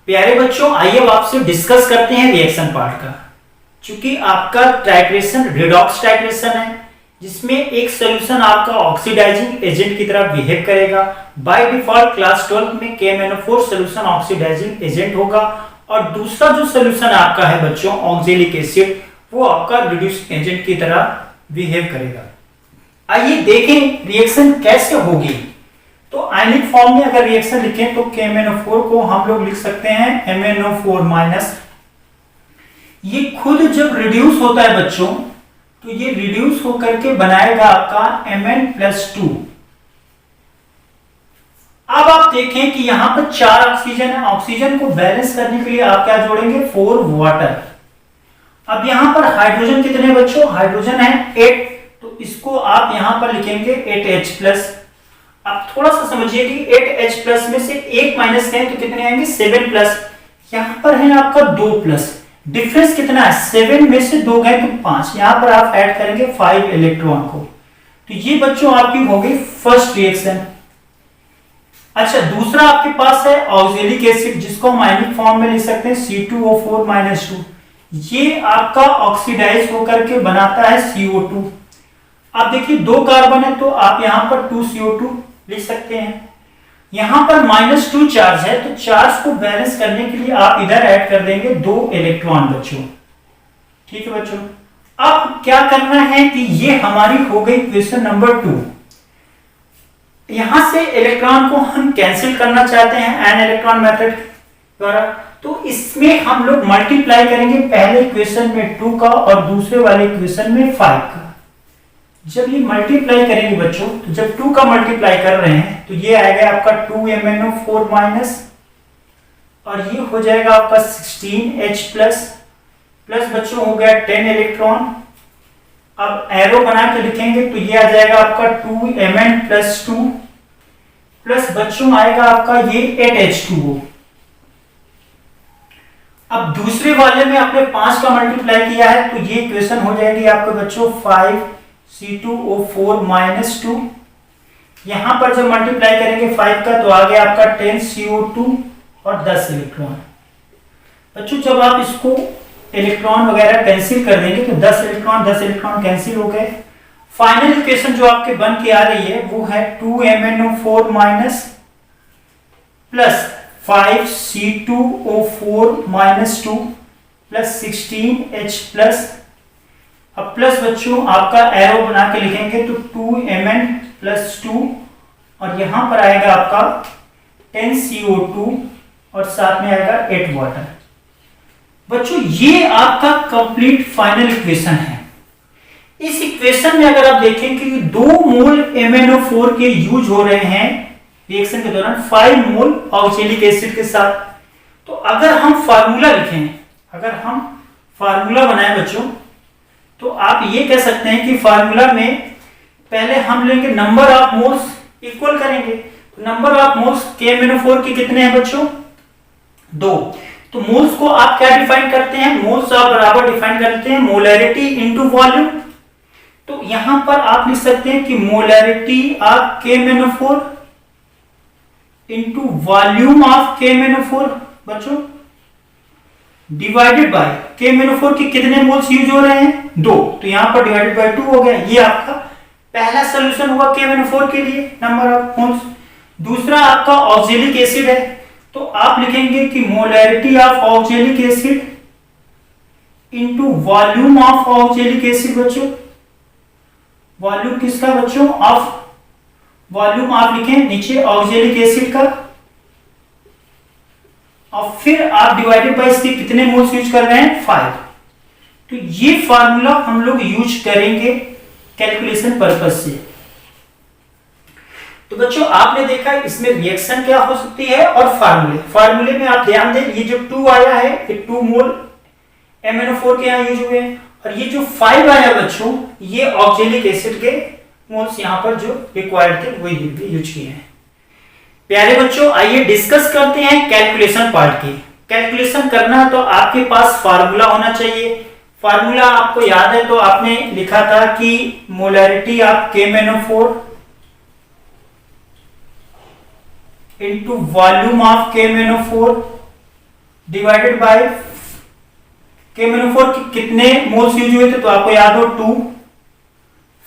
Speaker 1: प्यारे बच्चों आइए अब आपसे डिस्कस करते हैं रिएक्शन पार्ट का। चूंकि आपका टाइट्रेशन रिडॉक्स टाइट्रेशन है, जिसमें एक सॉल्यूशन आपका ऑक्सीडाइजिंग एजेंट की तरह बिहेव करेगा। बाय डिफॉल्ट क्लास 12 में KMnO4 सॉल्यूशन ऑक्सीडाइजिंग एजेंट होगा, और दूसरा जो सॉल्यूशन आपका है बच्चों ऑक्जेलिक एसिड, वो आपका रिड्यूसिंग एजेंट की तरह बिहेव करेगा। आइए देखें रिएक्शन कैसे होगी। तो आयनिक फॉर्म में अगर रिएक्शन लिखें तो KMnO4 को हम लोग लिख सकते हैं MnO4-। ये खुद जब रिड्यूस होता है बच्चों, तो ये रिड्यूस होकर के बनाएगा आपका Mn+2। अब आप देखें कि यहां पर 4 ऑक्सीजन है, ऑक्सीजन को बैलेंस करने के लिए आप क्या जोड़ेंगे 4 वाटर। अब यहां पर हाइड्रोजन कितने बच्चों, हाइड्रोजन है 8, तो इसको आप यहां पर लिखेंगे 8H+। अब थोड़ा सा समझिए कि 8H+ में से 1 माइनस करें तो कितने आएंगे 7+। यहां पर है आपका 2+, डिफरेंस कितना है 7 में से 2 गए तो 5, यहां पर आप ऐड करेंगे 5 इलेक्ट्रॉन को। तो ये बच्चों आपकी हो गई फर्स्ट रिएक्शन। अच्छा दूसरा आपके पास है ऑक्जेलिक एसिड, जिसको हम आयनिक फॉर्म में लिख सकते हैं C2O4-2। ये आपका ऑक्सीडाइज होकर के बनाता है CO2। आप देखिए 2 कार्बन है, तो आप यहां पर 2CO2 लिख सकते हैं। यहां पर -2 चार्ज है, तो चार्ज को बैलेंस करने के लिए आप इधर ऐड कर देंगे 2 इलेक्ट्रॉन बच्चों। ठीक है बच्चों, अब क्या करना है कि ये हमारी हो गई क्वेश्चन नंबर 2। यहां से इलेक्ट्रॉन को हम कैंसिल करना चाहते हैं एन इलेक्ट्रॉन मेथड द्वारा, तो इसमें हम लोग मल्टीप्लाई करेंगे पहले इक्वेशन में 2 का और दूसरे वाले इक्वेशन में 5 का। जब ये मल्टीप्लाई करेंगे बच्चों, तो जब 2 का मल्टीप्लाई कर रहे हैं तो ये आएगा आपका 2MnO4- और ये हो जाएगा आपका 16H+ प्लस बच्चों हो गया 10 इलेक्ट्रॉन। अब एरो बना के लिखेंगे तो ये आ जाएगा आपका 2Mn+2 प्लस बच्चों आएगा आपका ये 8H2O। अब दूसरे वाले में आपने 5 का मल्टीप्लाई किया है, तो ये इक्वेशन हो जाएगी आपके बच्चों 5 C2O4 माइनस 2। यहां पर जब मल्टीप्लाई करेंगे 5 का तो आ गया आपका 10 CO2 और 10 इलेक्ट्रॉन। बच्चों जब आप इसको इलेक्ट्रॉन वगैरह कैंसिल कर देंगे तो 10 इलेक्ट्रॉन कैंसिल हो गए। फाइनल इक्वेशन जो आपके बन के आ रही है वो है 2MnO4 minus plus 5C2O4 minus 2 plus 16H plus. अब प्लस बच्चों आपका एरो बना के लिखेंगे तो 2Mn प्लस 2 और यहां पर आएगा आपका 10CO2 और साथ में आएगा 8 वाटर। बच्चों ये आपका कंप्लीट फाइनल इक्वेशन है। इस इक्वेशन में अगर आप देखें कि 2 मोल MnO4 के यूज हो रहे हैं रिएक्शन के दौरान 5 मोल ऑक्जेलिक एसिड के साथ। तो अगर हम फार्मूला लिखें, अगर हम फार्मूला बनाएं बच्चों, तो आप ये कह सकते हैं कि फार्मूला में पहले हम लेंगे नंबर ऑफ मोल्स इक्वल करेंगे। तो नंबर ऑफ मोल्स KMnO4 के कितने हैं बच्चों? 2। तो मोल्स को आप क्या डिफाइन करते हैं? मोल्स आप बराबर डिफाइन करते हैं मोलैरिटी इनटू वॉल्यूम। तो यहां पर आप लिख सकते हैं कि molarity of KMnO4 into volume of KMnO4 बच्चों डिवाइडेड बाय KMnO4 के कितने मोल्स यूज हो रहे हैं? 2। तो यहां पर डिवाइडेड बाय 2 हो गया। ये आपका पहला सॉल्यूशन हुआ KMnO4 के लिए नंबर ऑफ मोल्स। दूसरा आपका ऑक्जेलिक एसिड है, तो आप लिखेंगे कि molarity of oxalic acid into volume of oxalic acid बच्चों। वॉल्यूम किसका बच्चों? ऑफ वॉल्यूम आप लिखें नीचे ऑक्जेलिक एसिड का और फिर आप डिवाइडेड बाय इसके कितने मोल्स यूज कर रहे हैं? 5। तो ये फार्मूला हम लोग यूज करेंगे कैलकुलेशन पर्पस से। तो बच्चों आपने देखा इसमें रिएक्शन क्या हो सकती है और फार्मूले में आप ध्यान दें, ये जो 2 आया है ये 2 मोल MnO4 के यहां यूज हुए हैं और ये जो 5 आया बच्चों ये ऑक्जेलिक एसिड के मोल्स यहां पर जो रिक्वायर्ड थे वही यूज किए हैं। प्यारे बच्चों आइए डिस्कस करते हैं कैलकुलेशन पार्ट की। कैलकुलेशन करना है तो आपके पास फार्मूला होना चाहिए। फार्मूला आपको याद है तो आपने लिखा था कि molarity of KMnO4 into volume of KMnO4 divided by KMnO4 के कितने मोल्स यूज हुए थे तो आपको याद हो 2।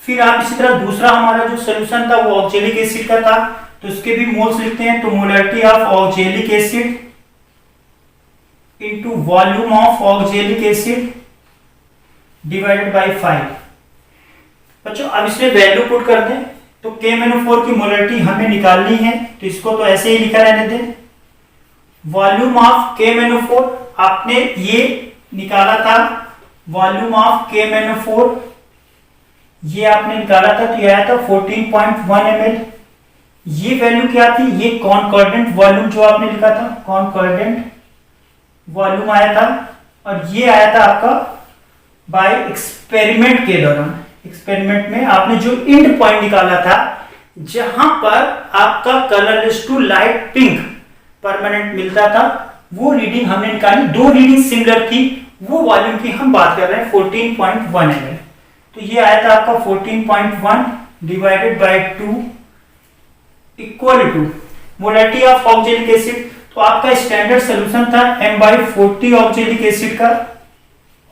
Speaker 1: फिर आप इसी तरह दूसरा हमारा जो सोल्यूशन था वो ऑक्जेलिक एसिड का था तो इसके भी मोल्स लिखते हैं। तो molarity of oxalic acid into volume of oxalic acid divided by 5। बच्चों अब इसमें वैल्यू पुट कर दें तो KMnO4 की मोलैरिटी हमें निकालनी है तो इसको तो ऐसे ही लिखा रहने दें। वॉल्यूम ऑफ KMnO4 आपने ये निकाला था, वॉल्यूम ऑफ KMnO4 ये आपने निकाला था तो ये आया था 14.1 ml। ये वैल्यू क्या थी? ये कॉन्कॉर्डेंट वॉल्यूम जो आपने लिखा था, कॉन्कॉर्डेंट वॉल्यूम आया था और ये आया था आपका बाय एक्सपेरिमेंट के दौरान। एक्सपेरिमेंट में आपने जो एंड पॉइंट निकाला था जहां पर आपका colourless to light pink permanent मिलता था वो रीडिंग हमने निकाली। 2 रीडिंग सिमिलर थी, वो वॉल्यूम की हम बात कर रहे हैं 14.1 ml। तो ये आया था आपका 14.1 divided by 2 equal to molarity of oxalic acid. तो आपका स्टैंडर्ड सॉल्यूशन था M/40 ऑक्जेलिक एसिड का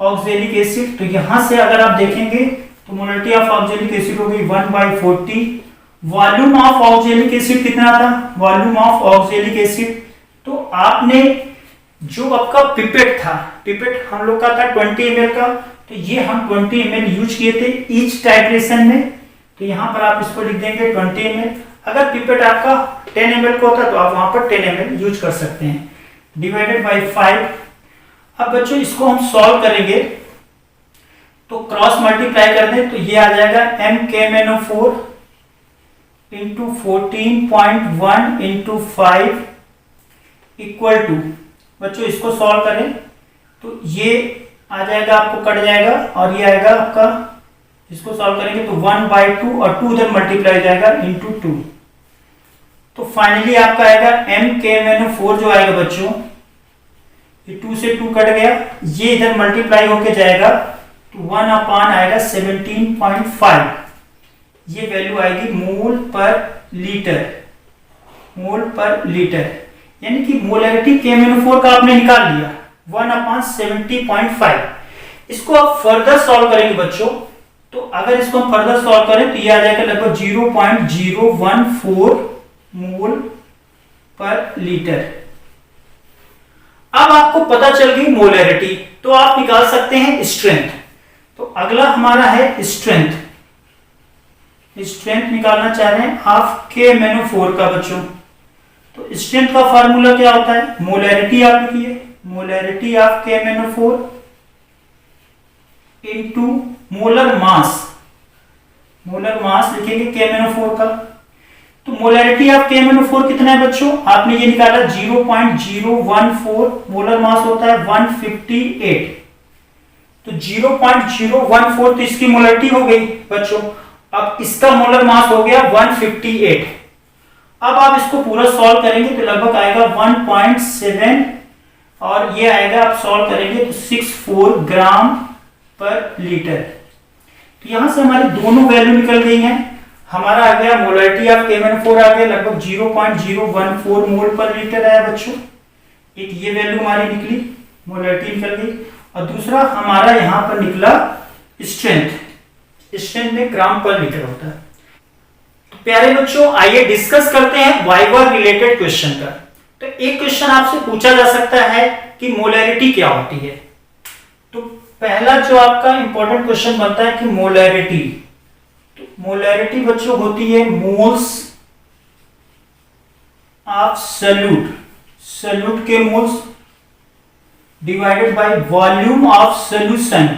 Speaker 1: ऑक्जेलिक एसिड। तो यहां से अगर आप देखेंगे तो मोलैरिटी ऑफ ऑक्जेलिक एसिड हो गई 1/40। वॉल्यूम ऑफ ऑक्जेलिक एसिड कितना था? वॉल्यूम ऑफ ऑक्जेलिक एसिड तो आपने जो आपका पिपेट था, पिपेट हम लोग का था 20 ml का, तो ये हम 20 ml यूज किए थे ईच टाइट्रेशन में। तो यहां पर आप इसको लिख देंगे 20 ml। अगर पिपेट आपका 10 ml का होता तो आप वहां पर 10 ml यूज कर सकते हैं डिवाइडेड बाय 5। अब बच्चों इसको हम सॉल्व करेंगे तो क्रॉस मल्टीप्लाई कर दें तो ये आ जाएगा MKMnO4 into 14.1 into 5 equal to, बच्चों इसको सॉल्व करें तो ये आ जाएगा, आपको कट जाएगा और ये आएगा आपका, इसको सॉल्व करेंगे तो 1/2 और 2 इधर मल्टीप्लाई हो जाएगा इंटू 2। तो फाइनली आपका आएगा MKMnO4 जो आएगा बच्चों, ये 2 से 2 कट गया, ये इधर मल्टीप्लाई होके जाएगा तो 1 अपान आएगा 17.5 ये वैल्यू आएगी मोल पर लीटर, मोल पर लीटर, यानी कि मोलैरिटी KMnO4 का आपने निकाल लिया 1/70.5। इसको आप फर्दर सॉल्व करेंगे बच्चों, तो अगर इसको हम फर्दर सॉल्व करें तो ये आ जाएगा लगभग 0.014 मोल पर लीटर। अब आपको पता चल गई मोलैरिटी, तो आप निकाल सकते हैं स्ट्रेंथ। तो अगला हमारा है स्ट्रेंथ। स्ट्रेंथ निकालना चाह रहे हैं आप KMnO4 का बच्चों। तो स्ट्रेंथ का फार्मूला क्या होता है, मोलैरिटी आप लिखिए, molarity of KMnO4 into molar mass, molar mass लिखेंगे KMnO4 का। तो मोलैरिटी ऑफ KMnO4 कितना है बच्चों, आपने ये निकाला 0.014, मोलर मास होता है 158, तो 0.014 तो इसकी मोलैरिटी हो गई बच्चों। अब इसका मोलर मास हो गया 158। अब आप इसको पूरा सॉल्व करेंगे तो लगभग आएगा 1.7 और ये आएगा, आप सॉल्व करेंगे तो 64 ग्राम पर लीटर। तो यहां से हमारी दोनों वैल्यू निकल गई हैं। हमारा आ गया मोलैरिटी ऑफ KMnO4 आ गया लगभग 0.014 मोल पर लीटर आया बच्चों। एक ये वैल्यू हमारी निकली, मोलैरिटी निकल गई, और दूसरा हमारा यहां पर निकला स्ट्रेंथ। स्ट्रेंथ में ग्राम पर लीटर होता है। तो प्यारे बच्चों, आइए डिस्कस करते हैं वाइवा रिलेटेड क्वेश्चन का। तो एक क्वेश्चन आपसे पूछा जा सकता है कि मोलैरिटी क्या होती है। तो पहला जो आपका इंपॉर्टेंट क्वेश्चन बनता है कि मोलैरिटी, तो मोलैरिटी बच्चों होती है मोल्स ऑफ सॉल्यूट, सॉल्यूट के moles divided by volume of solution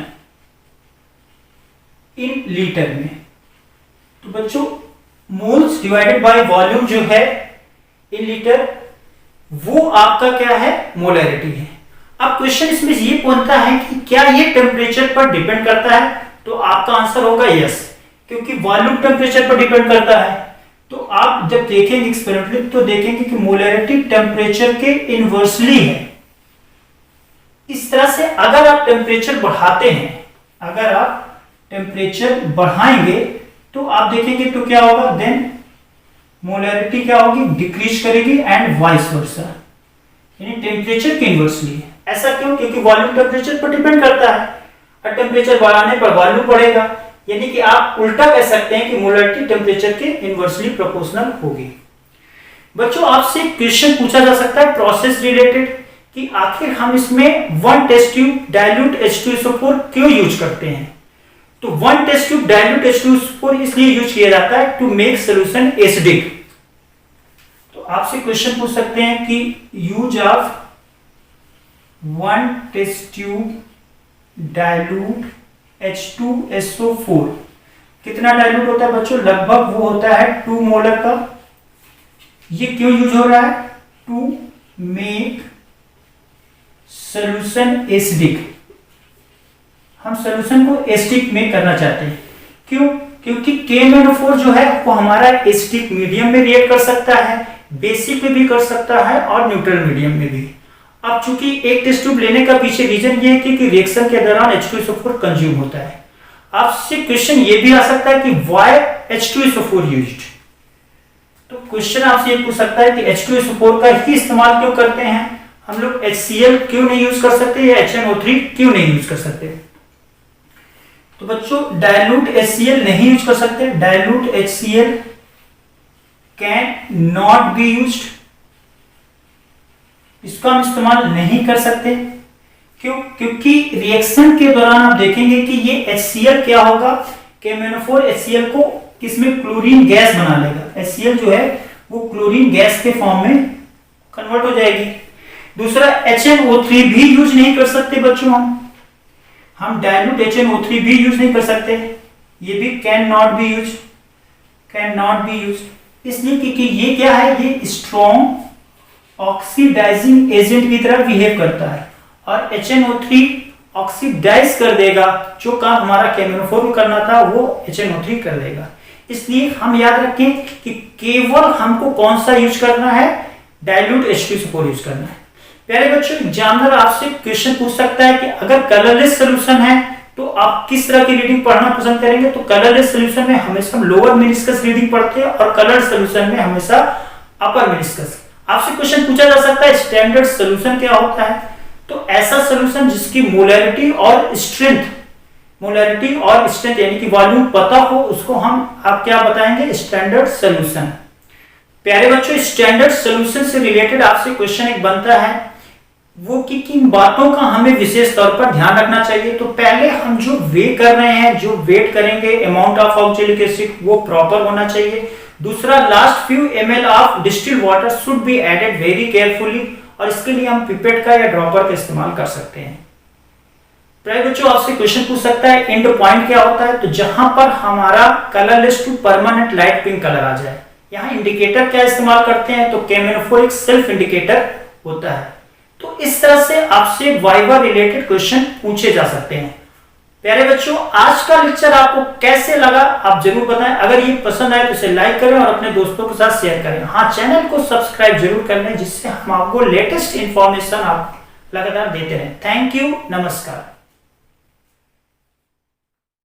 Speaker 1: in litre में। तो बच्चों मोल्स डिवाइडेड बाय वॉल्यूम जो है इन लीटर, वो आपका क्या है, मोलैरिटी है। अब क्वेश्चन इसमें ये पूछता है कि क्या ये टेम्परेचर पर डिपेंड करता है, तो आपका आंसर होगा यस, क्योंकि वॉल्यूम टेम्परेचर पर डिपेंड करता है। तो आप जब देखेंगे एक्सपेरिमेंटली तो देखेंगे कि मोलैरिटी टेम्परेचर के इनवर्सली है। इस तरह से अगर आप टेम्परेचर बढ़ाते हैं, अगर आप टेम्परेचर बढ़ाएंगे तो आप देखेंगे तो क्या होगा, देन मोलैरिटी क्या होगी, डिक्रीज करेगी एंड वाइस वर्सा, यानी टेम्परेचर के इनवर्सली। ऐसा क्यों, क्योंकि वॉल्यूम टेम्परेचर पर डिपेंड करता है और टेम्परेचर बढ़ाने पर वॉल्यूम बढ़ेगा, यानी कि आप उल्टा कह सकते हैं कि मोलैरिटी टेम्परेचर के इनवर्सली प्रोपोर्शनल होगी। बच्चों आपसे क्वेश्चन पूछा जा सकता है प्रोसेस रिलेटेड कि आखिर हम इसमें 1 टेस्ट ट्यूब डाइल्यूट H2SO4 क्यों यूज करते हैं। तो 1 टेस्ट ट्यूब डाइल्यूट H2SO4 इसलिए यूज किया जाता है टू मेक सोल्यूशन एसिडिक। तो आपसे क्वेश्चन पूछ सकते हैं कि use of 1 test tube dilute H2SO4, कितना डाइल्यूट होता है बच्चों, लगभग वो होता है 2 मोलर का। ये क्यों यूज हो रहा है, टू मेक सोल्यूशन एसिडिक। हम सोल्यूशन को एसिडिक में करना चाहते हैं, क्यों, क्योंकि KMnO4 जो है वो हमारा एसिडिक मीडियम में रिएक्ट कर सकता है, बेसिक में भी कर सकता है और न्यूट्रल मीडियम में भी। अब चूंकि एक टेस्ट ट्यूब लेने का पीछे रीजन ये है कि रिएक्शन के दौरान H2SO4 कंज्यूम होता है। आपसे क्वेश्चन ये भी आ सकता है कि व्हाई H2SO4 यूज्ड। तो क्वेश्चन आपसे ये पूछ सकता है कि H2SO4 का ही इस्तेमाल क्यों करते हैं, हम लोग HCl क्यों नहीं यूज कर सकते या HNO3 क्यों नहीं यूज कर सकते। तो बच्चों डाइल्यूट HCl नहीं यूज कर सकते, dilute HCl can not be used, इसका हम इस्तेमाल नहीं कर सकते। क्यों, क्योंकि रिएक्शन के दौरान आप देखेंगे कि ये HCl क्या होगा, KMnO4 HCl को किसमें क्लोरीन गैस बना लेगा। HCl जो है वो क्लोरीन गैस के फॉर्म में कन्वर्ट हो जाएगी। दूसरा HNO3 भी यूज नहीं कर सकते बच्चों, हम डाइल्यूट HNO3 भी यूज नहीं कर सकते, ये भी can not be use, can not be use, इसलिए क्योंकि ये क्या है, ये स्ट्रॉन्ग ऑक्सीडाइजिंग एजेंट की तरह बिहेव करता है और HNO3 ऑक्सीडाइज कर देगा, जो काम हमारा KMnO4 को करना था वो HNO3 कर देगा। इसलिए हम याद रखें कि केवल हमको कौन सा यूज करना है, डाइल्यूट H2SO4 यूज करना है। प्यारे बच्चों एग्जामिनर आपसे क्वेश्चन पूछ सकता है कि अगर कलरलेस सॉल्यूशन है तो आप किस तरह की रीडिंग पढ़ना पसंद करेंगे? तो कलरलेस सोल्यूशन में हमेशा हम लोअर मेनिस्कस रीडिंग पढ़ते हैं और कलर सोल्यूशन में हमेशा अपर मेनिस्कस। आपसे क्वेश्चन पूछा जा सकता है स्टैंडर्ड सोल्यूशन क्या होता है? तो ऐसा सोल्यूशन जिसकी मोलैरिटी और स्ट्रेंथ यानी कि वॉल्यूम पता हो, उसको हम आप क्या बताएंगे? Standard solution. प्यारे बच्चों, स्टैंडर्ड सोल्यूशन से रिलेटेड आपसे क्वेश्चन एक बनता है वो कि किन बातों का हमें विशेष तौर पर ध्यान रखना चाहिए। तो पहले हम जो वे कर रहे हैं, जो वेट करेंगे अमाउंट ऑफ ऑक्जेलिक एसिड, वो प्रॉपर होना चाहिए। दूसरा, last few ml of distilled water should be added very carefully, और इसके लिए हम पिपेट का या ड्रॉपर का इस्तेमाल कर सकते हैं। प्यारे बच्चों, आपसे क्वेश्चन पूछ सकता है एंड पॉइंट क्या होता है? तो जहां पर हमारा colourless to permanent light pink colour आ जाए। यहाँ इंडिकेटर क्या इस्तेमाल करते हैं? तो केमेनोफोर एक सेल्फ इंडिकेटर होता है। तो इस तरह से आपसे वाइवा रिलेटेड क्वेश्चन पूछे जा सकते हैं। प्यारे बच्चों, आज का लेक्चर आपको कैसे लगा आप जरूर बताएं। अगर ये पसंद आए तो इसे लाइक करें और अपने दोस्तों के साथ शेयर करें। हाँ, चैनल को सब्सक्राइब जरूर कर लें, जिससे हम आपको लेटेस्ट इंफॉर्मेशन आप लगातार देते रहें। थैंक यू, नमस्कार।